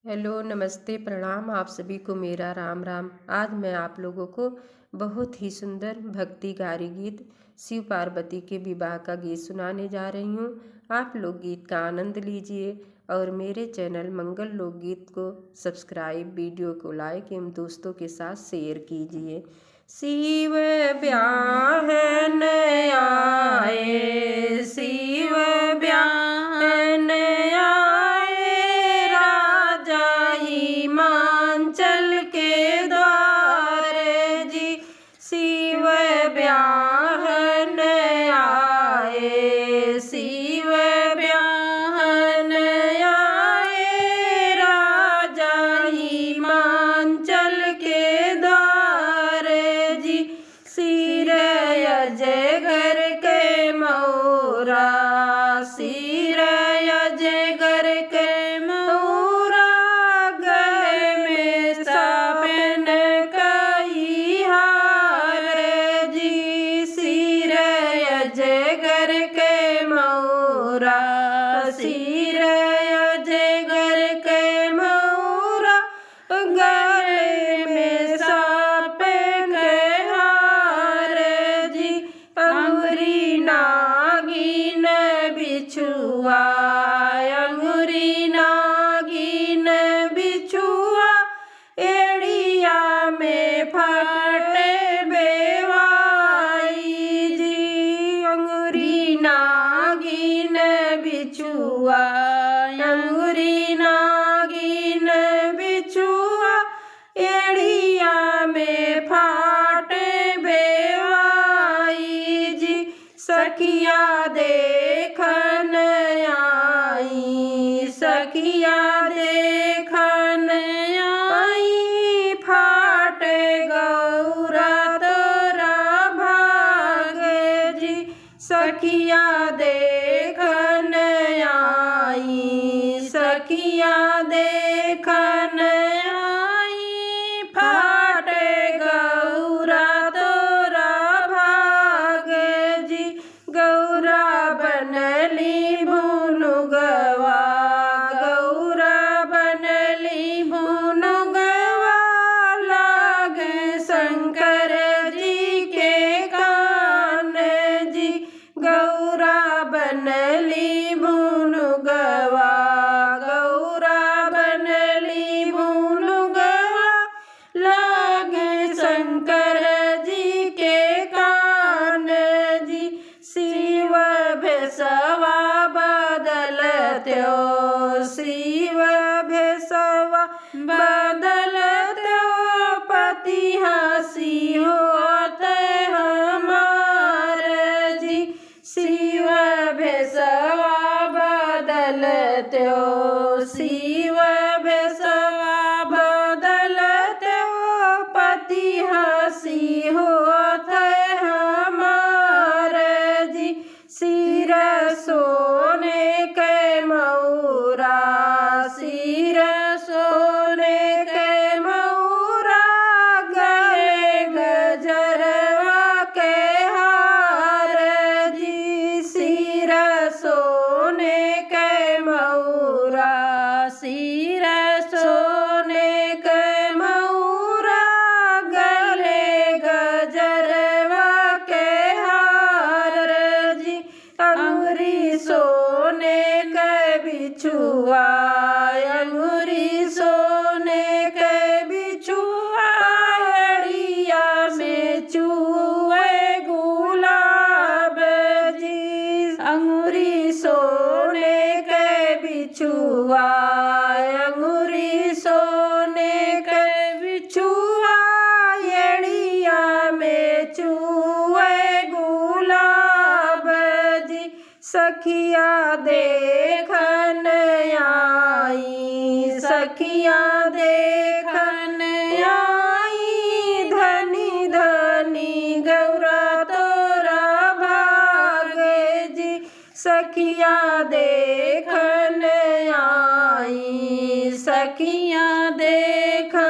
Hello, नमस्ते, प्रणाम। आप सभी को मेरा राम राम। आज मैं आप लोगों को बहुत ही सुंदर भक्ति गारी गीत शिव पार्वती के विवाह का गीत सुनाने जा रही हूँ। आप लोग गीत का आनंद लीजिए और मेरे चैनल मंगल लोकगीत को सब्सक्राइब, वीडियो को लाइक एवं दोस्तों के साथ शेयर कीजिए। शिव ब्याहन आए, शिव ब्याहन हिमाचल के द्वारे जी। शिव ब्याहन आए, शिव ब्याहन आए, राजा हिमाचल के द्वारे जी। सिर अजगर के मौरा, सिर अजगर के सिर अजगर के मौरा, गले में साप के हार जी। अंगुरी नागिन बिछुआ, अंगुरी नागिन बिछुआ, एड़िया में फटे बेवाई जी। अंगुरी नागिन बिछुआ, अंगुरी नागिन बिछुआ, एड़िया में फाटे बेवाई जी। सखिया देखन आई, सखिया देखन आई, फाटे गौरा तोरा भागे जी। सखिया देखन आई, सखिया देखन आई, फाटे गौरा तोरा भागे जी। गौरा बनली भुनुगवा, गौरा बनली भुनुगवा, लागे शंकर जी के कान जी। गौरा बनली भुनुगवा, गौरा बनली भुनुगवा, लागे शंकर जी के कान जी। शिव भेषवा बदलत्यो, शिव भेषवा बदलत्यो, पति हंसी होत हमार जी। शिव भेषवा बदलत्यो, शिव भेषवा बदलत्यो, पति हंसी होत हमार जी। सिर सोने के मौरा, सिर सोने के मौरा, गले गजरवा के हार जी। सिर सोने के मौरा, सिर सोने के मौरा, गले गजरवा के हार जी। अंगुरी सोने के बिछुआ, अंगुरी सोने के बिछुआ, एड़िया में चूए गुलाब जी। अंगुरी सोने के बिछुआ, अंगुरी सोने के बिछुआ, एड़िया में चूए गुलाब जी। सखिया देखन आई, सखिया देखन आई, धनी धनी गौरा तोरा भागे जी। सखिया देखन आई, सखिया देखन